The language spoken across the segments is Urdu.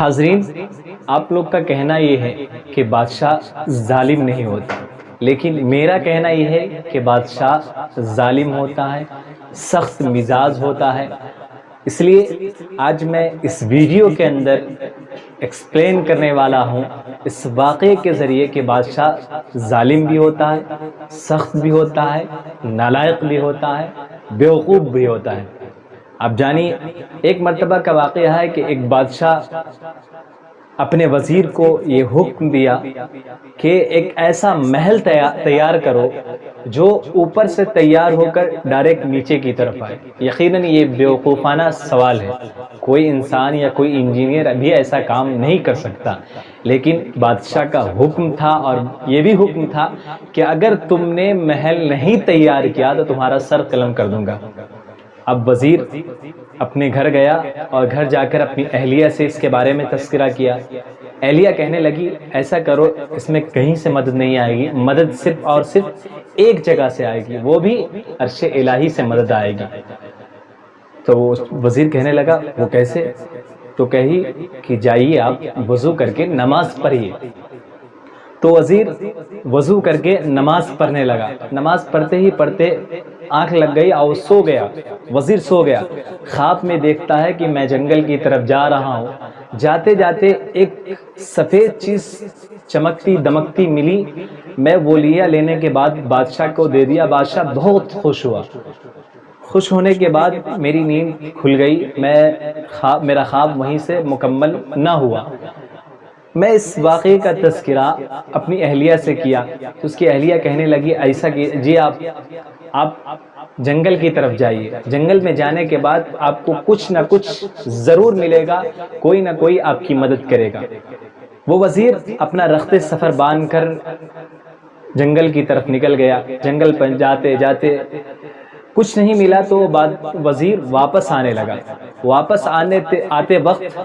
حاضرین، آپ لوگ کا کہنا یہ ہے کہ بادشاہ ظالم نہیں ہوتا، لیکن میرا کہنا یہ ہے کہ بادشاہ ظالم ہوتا ہے، سخت مزاج ہوتا ہے۔ اس لیے آج میں اس ویڈیو کے اندر ایکسپلین کرنے والا ہوں اس واقعے کے ذریعے کہ بادشاہ ظالم بھی ہوتا ہے، سخت بھی ہوتا ہے، نالائق بھی ہوتا ہے، بیوقوف بھی ہوتا ہے۔ اب جانیے، ایک مرتبہ کا واقعہ ہے کہ ایک بادشاہ اپنے وزیر کو یہ حکم دیا کہ ایک ایسا محل تیار کرو جو اوپر سے تیار ہو کر ڈائریکٹ نیچے کی طرف آئے۔ یقیناً یہ بیوقوفانہ سوال ہے، کوئی انسان یا کوئی انجینئر ابھی ایسا کام نہیں کر سکتا، لیکن بادشاہ کا حکم تھا، اور یہ بھی حکم تھا کہ اگر تم نے محل نہیں تیار کیا تو تمہارا سر قلم کر دوں گا۔ اب وزیر اپنے گھر گیا اور گھر جا کر اپنی اہلیہ سے اس کے بارے میں تذکرہ کیا۔ اہلیہ کہنے لگی ایسا کرو، اس میں کہیں سے مدد نہیں آئے گی، مدد صرف اور صرف ایک جگہ سے آئے گی، وہ بھی عرش الہی سے مدد آئے گی۔ تو وزیر کہنے لگا وہ کیسے؟ تو کہی کہ جائیے آپ وضو کر کے نماز پڑھیے۔ تو وزیر وضو کر کے نماز پڑھنے لگا۔ نماز پڑھتے ہی پڑھتے آنکھ لگ گئی اور سو گیا۔ وزیر سو گیا۔ خواب میں دیکھتا ہے کہ میں جنگل کی طرف جا رہا ہوں، جاتے جاتے ایک سفید چیز چمکتی دمکتی ملی۔ میں وہ لیا، لینے کے بعد بادشاہ کو دے دیا۔ بادشاہ بہت خوش ہوا۔ خوش ہونے کے بعد میری نیند کھل گئی، میرا خواب وہیں سے مکمل نہ ہوا۔ میں اس واقعے کا تذکرہ اپنی اہلیہ سے کیا تو اس کی اہلیہ کہنے لگی ایسا کہ جی آپ جنگل کی طرف جائیے، جنگل میں جانے کے بعد آپ کو کچھ نہ کچھ ضرور ملے گا، کوئی نہ کوئی آپ کی مدد کرے گا۔ وہ وزیر اپنا رخت سفر باندھ کر جنگل کی طرف نکل گیا۔ جنگل پر جاتے جاتے کچھ نہیں ملا تو وزیر واپس آنے لگا۔ واپس آتے وقت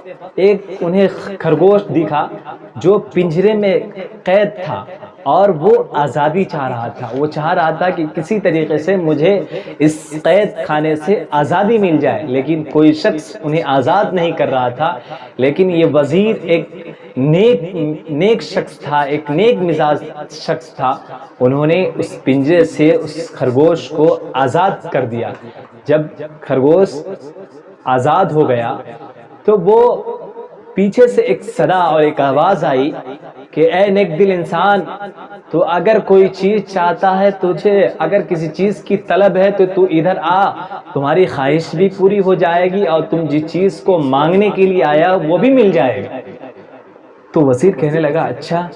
انہیں خرگوش دکھا جو پنجرے میں قید تھا، اور وہ آزادی چاہ رہا تھا۔ وہ چاہ رہا تھا کہ کسی طریقے سے مجھے اس قید خانے سے آزادی مل جائے، لیکن کوئی شخص انہیں آزاد نہیں کر رہا تھا۔ لیکن یہ وزیر ایک نیک شخص تھا، ایک نیک مزاج شخص تھا۔ انہوں نے اس پنجرے سے اس خرگوش کو آزاد کر دیا۔ جب خرگوش آزاد ہو گیا تو وہ پیچھے سے ایک صدا اور ایک آواز آئی کہ اے نیک دل انسان، تو اگر کوئی چیز چاہتا ہے، تجھے اگر کسی چیز کی طلب ہے تو تو ادھر آ، تمہاری خواہش بھی پوری ہو جائے گی اور تم جس چیز کو مانگنے کے لیے آیا وہ بھی مل جائے گا۔ تو وزیر کہنے لگا اچھا،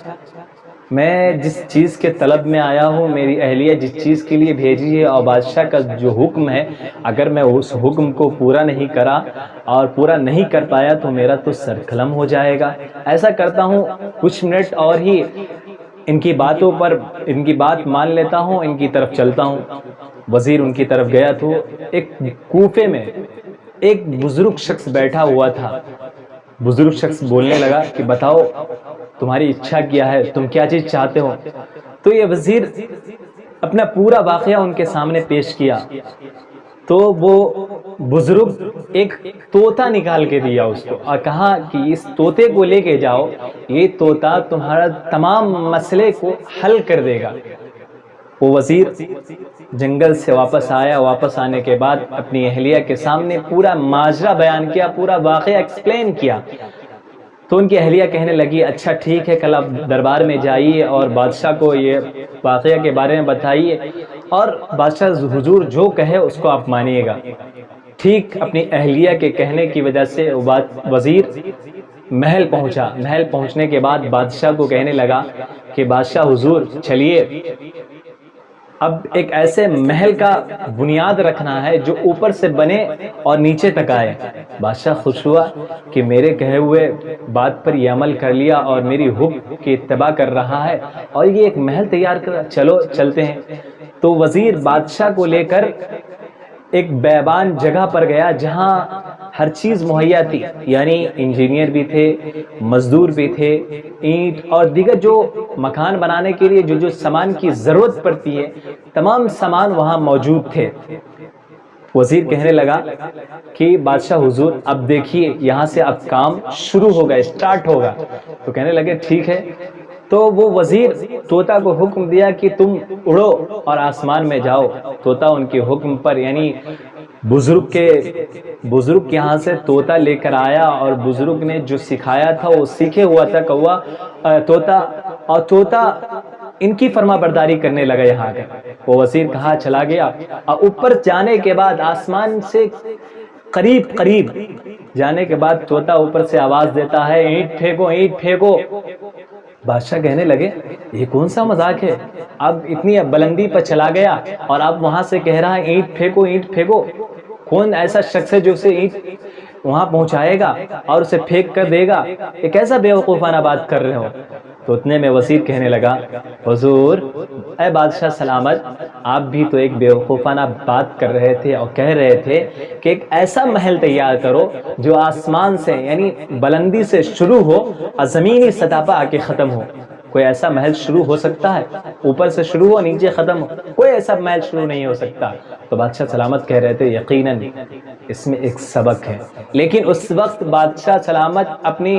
میں جس چیز کے طلب میں آیا ہوں، میری اہلیہ جس چیز کے لیے بھیجی ہے، اور بادشاہ کا جو حکم ہے، اگر میں اس حکم کو پورا نہیں کرا اور پورا نہیں کر پایا تو میرا تو سر قلم ہو جائے گا۔ ایسا کرتا ہوں کچھ منٹ اور ہی ان کی بات مان لیتا ہوں، ان کی طرف چلتا ہوں۔ وزیر ان کی طرف گیا تو ایک کوفے میں ایک بزرگ شخص بیٹھا ہوا تھا۔ بزرگ شخص بولنے لگا کہ بتاؤ تمہاری اچھا کیا ہے، تم کیا چیز چاہتے ہو؟ تو یہ وزیر اپنا پورا واقعہ ان کے سامنے پیش کیا تو وہ بزرگ ایک طوطا نکال کے دیا اس کو، اور کہا کہ اس طوطے کو لے کے جاؤ، یہ طوطا تمہارا تمام مسئلے کو حل کر دے گا۔ وہ وزیر جنگل سے واپس آیا۔ واپس آنے کے بعد اپنی اہلیہ کے سامنے پورا ماجرا بیان کیا، پورا واقعہ ایکسپلین کیا۔ تو ان کی اہلیہ کہنے لگی اچھا ٹھیک ہے، کل آپ دربار میں جائیے اور بادشاہ کو یہ واقعہ کے بارے میں بتائیے، اور بادشاہ حضور جو کہے اس کو آپ مانیے گا۔ ٹھیک اپنی اہلیہ کے کہنے کی وجہ سے وزیر محل پہنچا۔ محل پہنچنے کے بعد بادشاہ کو کہنے لگا کہ بادشاہ حضور چلیے، اب ایک ایسے محل کا بنیاد رکھنا ہے جو اوپر سے بنے اور نیچے تک آئے۔ بادشاہ خوش ہوا کہ میرے کہے ہوئے بات پر یہ عمل کر لیا اور میری حکم کی اتباع کر رہا ہے، اور یہ ایک محل تیار کر، چلو چلتے ہیں۔ تو وزیر بادشاہ کو لے کر ایک بیابان جگہ پر گیا جہاں ہر چیز مہیا تھی، یعنی انجینئر بھی تھے، مزدور بھی تھے، اینٹ اور دیگر جو مکان بنانے کے لیے جو سامان کی ضرورت پڑتی ہے، تمام سامان وہاں موجود تھے۔ وزیر کہنے لگا کہ بادشاہ حضور اب دیکھیے یہاں سے اب کام شروع ہوگا، اسٹارٹ ہوگا. تو کہنے لگے ٹھیک ہے. تو وہ وزیر طوطا کو حکم دیا کہ تم اڑو اور آسمان میں جاؤ. طوطا ان کے حکم پر، یعنی بزرگ یہاں سے طوطا لے کر آیا، اور بزرگ نے جو سکھایا تھا وہ سیکھے ہوا تھا کوا طوطا، اور طوطا ان کی فرما برداری کرنے لگا. یہاں کا وہ وزیر کہاں چلا گیا، اور اوپر جانے کے بعد آسمان سے قریب جانے کے بعد طوطا اوپر سے آواز دیتا ہے اینٹ پھینکو اینٹ پھینکو. بادشاہ کہنے لگے یہ کون سا مذاق ہے، اب اتنی بلندی پر چلا گیا اور اب وہاں سے کہہ رہا ہے اینٹ پھینکو اینٹ پھینکو. کون ایسا شخص ہے جو اسے اینٹ وہاں پہنچائے گا اور اسے پھینک کر دے گا؟ یہ کیسا بیوقوفانہ بات کر رہے ہو؟ تو اتنے میں وزیر کہنے لگا حضور اے بادشاہ سلامت، آپ بھی تو ایک بیوقوفانہ بات کر رہے تھے اور کہہ رہے تھے کہ ایک ایسا محل تیار کرو جو آسمان سے یعنی بلندی سے شروع ہو اور زمینی سطح پر آ کے ختم ہو. کوئی ایسا محل شروع ہو سکتا ہے اوپر سے شروع ہو نیچے ختم ہو؟ کوئی ایسا محل شروع نہیں ہو سکتا. تو بادشاہ سلامت کہہ رہے تھے یقیناً اس میں ایک سبق ہے. لیکن اس وقت بادشاہ سلامت اپنی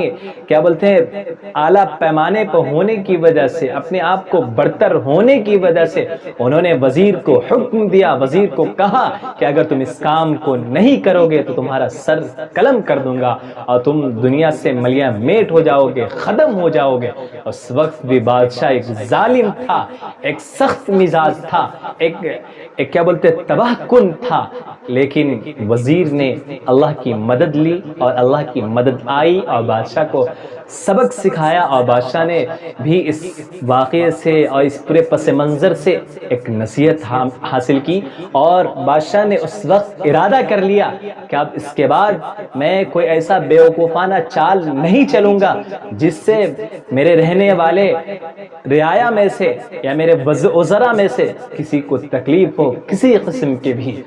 کیا بولتے ہیں اعلیٰ پیمانے پر ہونے کی وجہ سے، اپنے آپ کو برتر ہونے کی وجہ سے انہوں نے وزیر کو حکم دیا، وزیر کو کہا کہ اگر تم اس کام کو نہیں کرو گے تو تمہارا سر قلم کر دوں گا اور تم دنیا سے ملیاں میٹ ہو جاؤ گے، ختم ہو جاؤ گے. اس وقت بھی بادشاہ ایک ظالم تھا، ایک سخت مزاج تھا، ایک کیا بولتے تباہ کن تھا. لیکن وزیر نے اللہ کی مدد لی اور اللہ کی مدد آئی اور بادشاہ کو سبق سکھایا، اور بادشاہ نے بھی اس واقعے سے اور اس پورے پس منظر سے ایک نصیحت حاصل کی. اور بادشاہ نے اس وقت ارادہ کر لیا کہ اب اس کے بعد میں کوئی ایسا بیوقوفانہ چال نہیں چلوں گا جس سے میرے رہنے والے رعایا میں سے یا میرے وزراء میں سے کسی کو تکلیف ہو کسی قسم کے بھی.